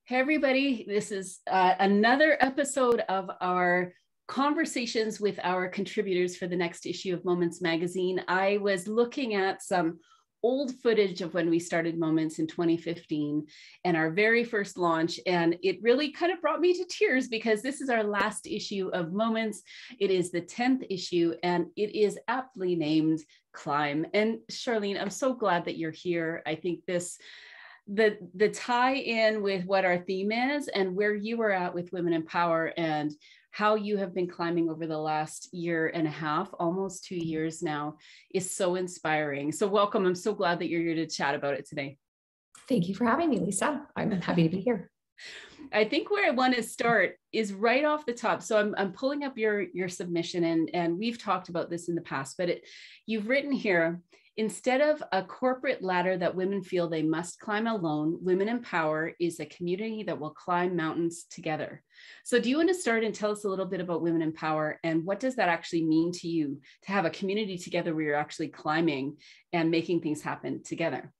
Hey, everybody. This is another episode of our conversations with our contributors for the next issue of Moments magazine. I was looking at some old footage of when we started Moments in 2015 and our very first launch, and it really kind of brought me to tears because this is our last issue of Moments. It is the 10th issue, and it is aptly named Climb. And Sharleen, I'm so glad that you're here. I think the tie in with what our theme is and where you are at with Women in Power and how you have been climbing over the last year and a half, almost 2 years now, is so inspiring. So welcome. I'm so glad that you're here to chat about it today. Thank you for having me, Lisa. I'm happy to be here. I think where I want to start is right off the top. So I'm pulling up your submission, and we've talked about this in the past, but you've written here, instead of a corporate ladder that women feel they must climb alone, Women in Power is a community that will climb mountains together. So do you want to start and tell us a little bit about Women in Power, and what does that actually mean to you to have a community together where you're actually climbing and making things happen together?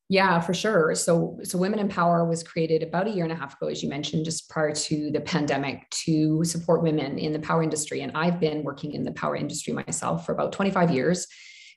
Yeah, for sure. So Women in Power was created about a year and a half ago, as you mentioned, just prior to the pandemic, to support women in the power industry. And I've been working in the power industry myself for about 25 years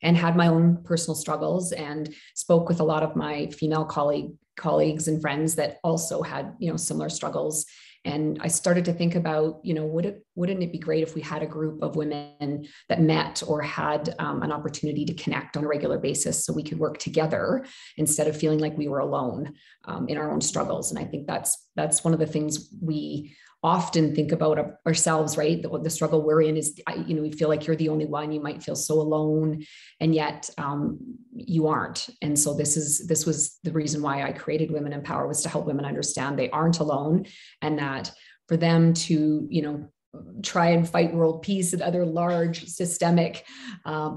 and had my own personal struggles, and spoke with a lot of my female colleagues and friends that also had, similar struggles. And I started to think about, wouldn't it be great if we had a group of women that met or had an opportunity to connect on a regular basis so we could work together instead of feeling like we were alone in our own struggles. And I think that's one of the things we often think about ourselves, right? The struggle we're in is, we feel like you're the only one. You might feel so alone, and yet you aren't. And so this was the reason why I created Women in Power, was to help women understand they aren't alone, and that for them to, try and fight world peace and other large systemic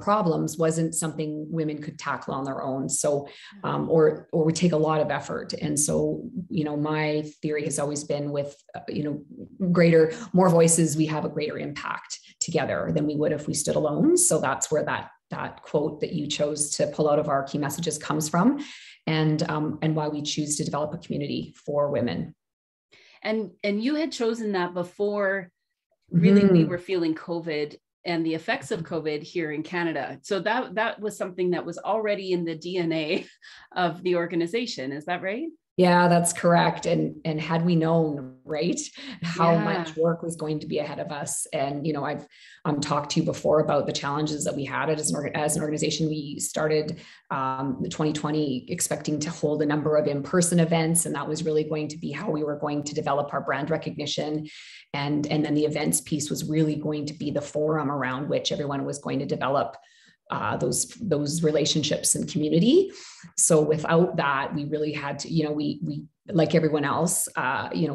problems wasn't something women could tackle on their own. So, or would take a lot of effort. And so, my theory has always been with, more voices, we have a greater impact together than we would if we stood alone. So that's where that quote that you chose to pull out of our key messages comes from, and why we choose to develop a community for women. And you had chosen that before really we were feeling COVID and the effects of COVID here in Canada. So that was something that was already in the DNA of the organization. Is that right? Yeah, that's correct. And had we known, right, how much work was going to be ahead of us. And, I've talked to you before about the challenges that we had as an organization. We started 2020 expecting to hold a number of in-person events, and that was really going to be how we were going to develop our brand recognition. And then the events piece was really going to be the forum around which everyone was going to develop those relationships and community. So without that, we really had to, we like everyone else,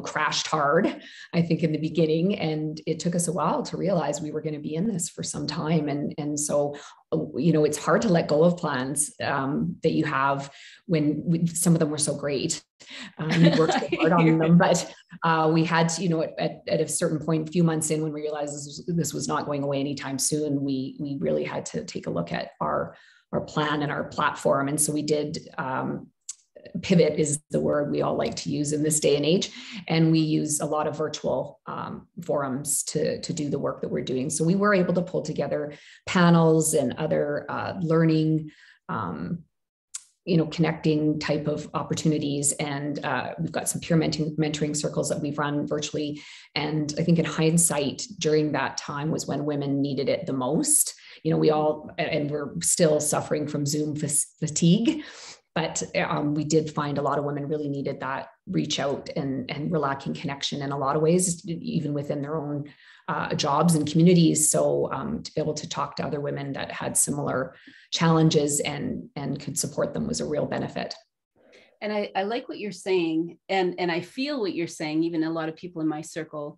crashed hard, I think, in the beginning. And it took us a while to realize we were going to be in this for some time. And so, it's hard to let go of plans that you have when some of them were so great. You worked so hard on them, but we had to, at a certain point, a few months in, when we realized this was not going away anytime soon, we really had to take a look at our plan and our platform. And so we did pivot, is the word we all like to use in this day and age. And we use a lot of virtual forums to do the work that we're doing. So we were able to pull together panels and other learning, connecting type of opportunities. And we've got some peer mentoring circles that we've run virtually. And I think in hindsight, during that time was when women needed it the most. We all, and we're still suffering from Zoom fatigue, but we did find a lot of women really needed that reach out and we're lacking connection in a lot of ways, even within their own jobs and communities. So to be able to talk to other women that had similar challenges and could support them was a real benefit. And I like what you're saying. And I feel what you're saying, even a lot of people in my circle.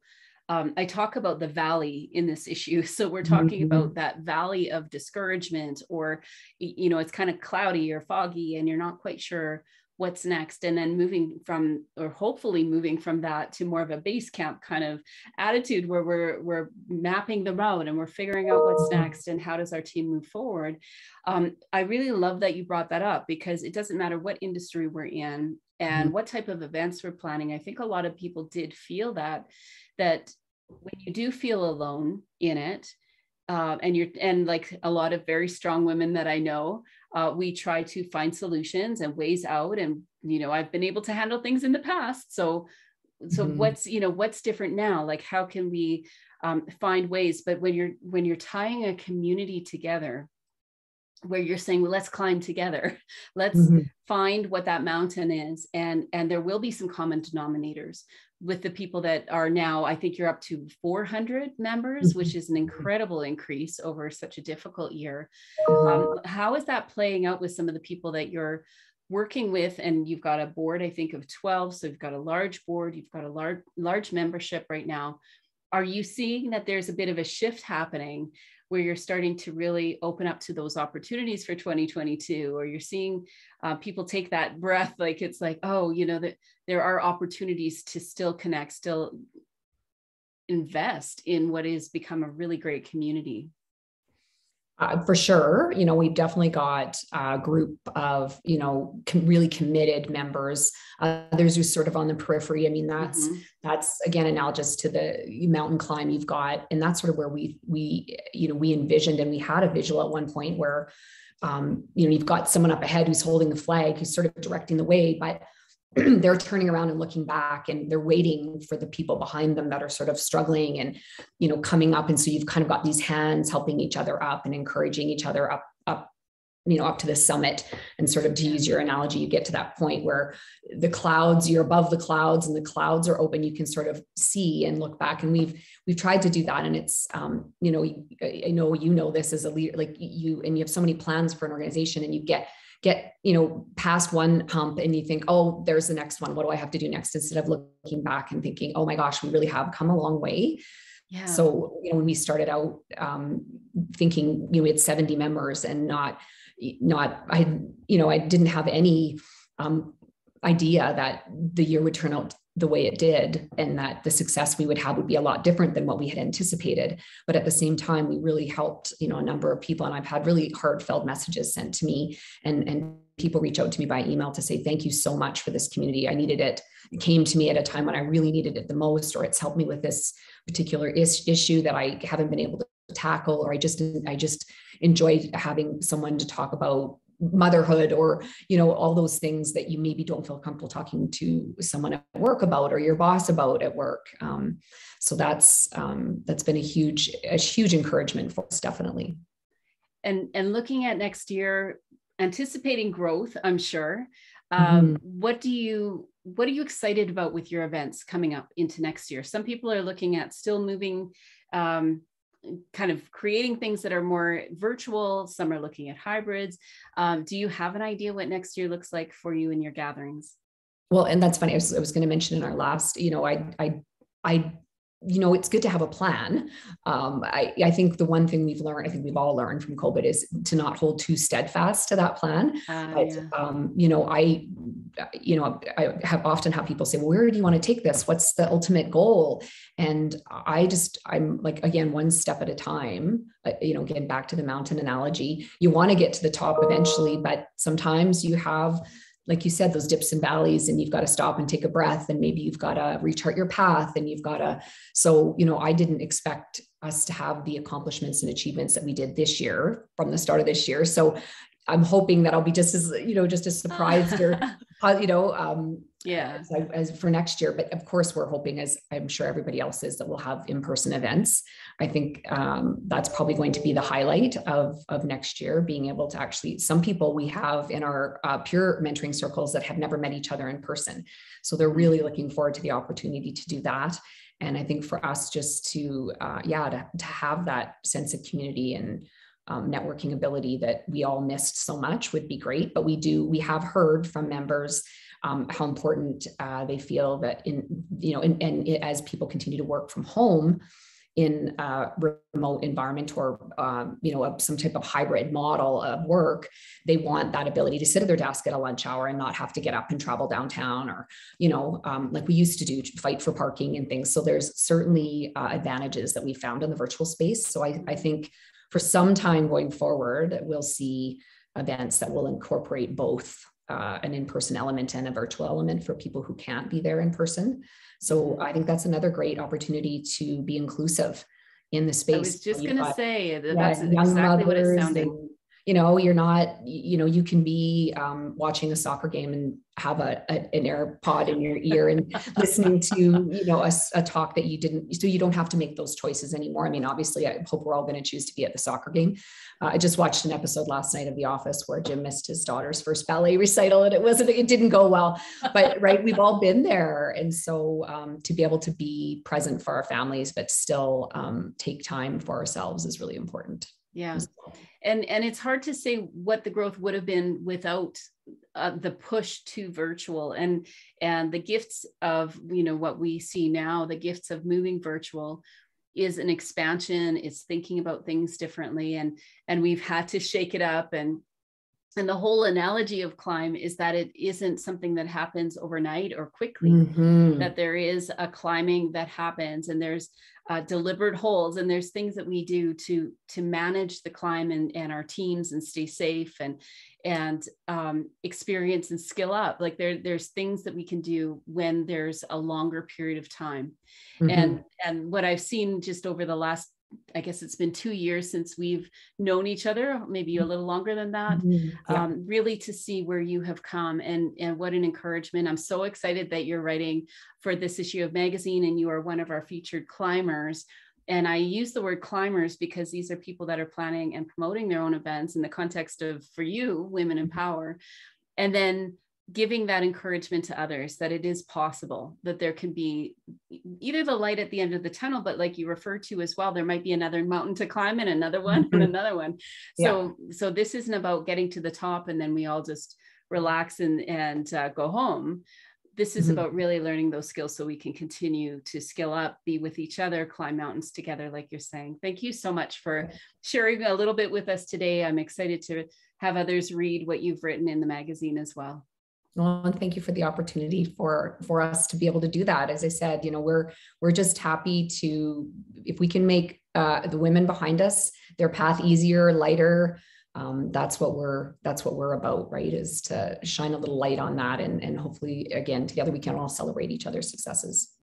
I talk about the valley in this issue. So we're talking about that valley of discouragement, or, it's kind of cloudy or foggy and you're not quite sure what's next, and then moving from, or hopefully moving from that to more of a base camp kind of attitude where we're mapping the route and we're figuring out what's next and how does our team move forward. I really love that you brought that up, because it doesn't matter what industry we're in and what type of events we're planning. I think a lot of people did feel that when you do feel alone in it, and like a lot of very strong women that I know, we try to find solutions and ways out. And, I've been able to handle things in the past. So what's different now? Like, how can we find ways? But when you're tying a community together, where you're saying, well, let's climb together, let's find what that mountain is. And there will be some common denominators with the people that are now, I think you're up to 400 members, which is an incredible increase over such a difficult year. How is that playing out with some of the people that you're working with? And you've got a board, I think, of 12. So you've got a large board, you've got a large membership right now. Are you seeing that there's a bit of a shift happening where you're starting to really open up to those opportunities for 2022, or you're seeing people take that breath, like it's like, oh, that there are opportunities to still connect, still invest in what has become a really great community? For sure. We've definitely got a group of, really committed members. Others who sort of on the periphery. I mean, that's again, analogous to the mountain climb you've got. And that's sort of where we envisioned, and we had a visual at one point where, you've got someone up ahead who's holding the flag, who's sort of directing the way, but they're turning around and looking back, and they're waiting for the people behind them that are sort of struggling and, coming up. And so you've kind of got these hands helping each other up and encouraging each other up to the summit. And sort of, to use your analogy, you get to that point where the clouds, you're above the clouds and the clouds are open. You can sort of see and look back. And we've tried to do that. And it's, I know this as a leader, like you have so many plans for an organization, and you get past one hump and you think, oh, there's the next one. What do I have to do next? Instead of looking back and thinking, oh my gosh, we really have come a long way. Yeah. So, when we started out thinking, we had 70 members and I didn't have any idea that the year would turn out the way it did, and that the success we would have would be a lot different than what we had anticipated. But at the same time, we really helped, a number of people, and I've had really heartfelt messages sent to me, and people reach out to me by email to say, thank you so much for this community. I needed it. It came to me at a time when I really needed it the most, or it's helped me with this particular issue that I haven't been able to tackle, or I just enjoyed having someone to talk about motherhood, or all those things that you maybe don't feel comfortable talking to someone at work about, or your boss about at work. So that's been a huge encouragement for us, definitely. And looking at next year, anticipating growth, I'm sure. What are you excited about with your events coming up into next year? Some people are looking at still moving, kind of creating things that are more virtual. Some are looking at hybrids. Do you have an idea what next year looks like for you in your gatherings? Well, and that's funny. I was going to mention in our last, it's good to have a plan. I think the one thing we've learned, I think we've all learned from COVID, is to not hold too steadfast to that plan. But, I have often had people say, well, where do you want to take this? What's the ultimate goal? And I'm like, again, one step at a time, getting back to the mountain analogy, you want to get to the top eventually, but sometimes you have, like you said, those dips and valleys, and you've got to stop and take a breath, and maybe you've got to rechart your path, and I didn't expect us to have the accomplishments and achievements that we did this year from the start of this year. So I'm hoping that I'll be just as surprised or, as for next year. But of course, we're hoping, as I'm sure everybody else is, that we'll have in-person events. I think that's probably going to be the highlight of next year, being able to actually, some people we have in our peer mentoring circles that have never met each other in person. So they're really looking forward to the opportunity to do that. And I think for us just to have that sense of community and networking ability that we all missed so much would be great. But we have heard from members how important they feel that and as people continue to work from home, in a remote environment or, some type of hybrid model of work, they want that ability to sit at their desk at a lunch hour and not have to get up and travel downtown or, like we used to do, to fight for parking and things. So there's certainly advantages that we found in the virtual space. So I think for some time going forward, we'll see events that will incorporate both an in-person element and a virtual element for people who can't be there in person. So I think that's another great opportunity to be inclusive in the space. I was just going to say that's young exactly what it mothers sounded. And, you're not, you can be watching a soccer game and have an AirPod in your ear and listening to, a talk that you didn't, so you don't have to make those choices anymore. I mean, obviously, I hope we're all going to choose to be at the soccer game. I just watched an episode last night of The Office where Jim missed his daughter's first ballet recital and it didn't go well, but right, we've all been there. And so to be able to be present for our families, but still take time for ourselves is really important. Yeah. And it's hard to say what the growth would have been without the push to virtual and the gifts of, what we see now, the gifts of moving virtual is an expansion. It's thinking about things differently. And we've had to shake it up. And the whole analogy of climb is that it isn't something that happens overnight or quickly, that there is a climbing that happens and there's deliberate holds and there's things that we do to manage the climb and our teams and stay safe and experience and skill up. Like there's things that we can do when there's a longer period of time. And what I've seen just over the last, I guess it's been 2 years since we've known each other, maybe a little longer than that, really to see where you have come and what an encouragement. I'm so excited that you're writing for this issue of magazine and you are one of our featured climbers. And I use the word climbers because these are people that are planning and promoting their own events in the context of, for you, Women in Power. And then giving that encouragement to others that it is possible, that there can be either the light at the end of the tunnel, but like you referred to as well, there might be another mountain to climb and another one and another one. So this isn't about getting to the top and then we all just relax and go home. This is about really learning those skills so we can continue to skill up, be with each other, climb mountains together, like you're saying. Thank you so much for sharing a little bit with us today. I'm excited to have others read what you've written in the magazine as well. Well, and thank you for the opportunity for us to be able to do that. As I said, we're just happy to, if we can make the women behind us, their path easier, lighter. That's what we're about, right? Is to shine a little light on that. And hopefully, again, together we can all celebrate each other's successes.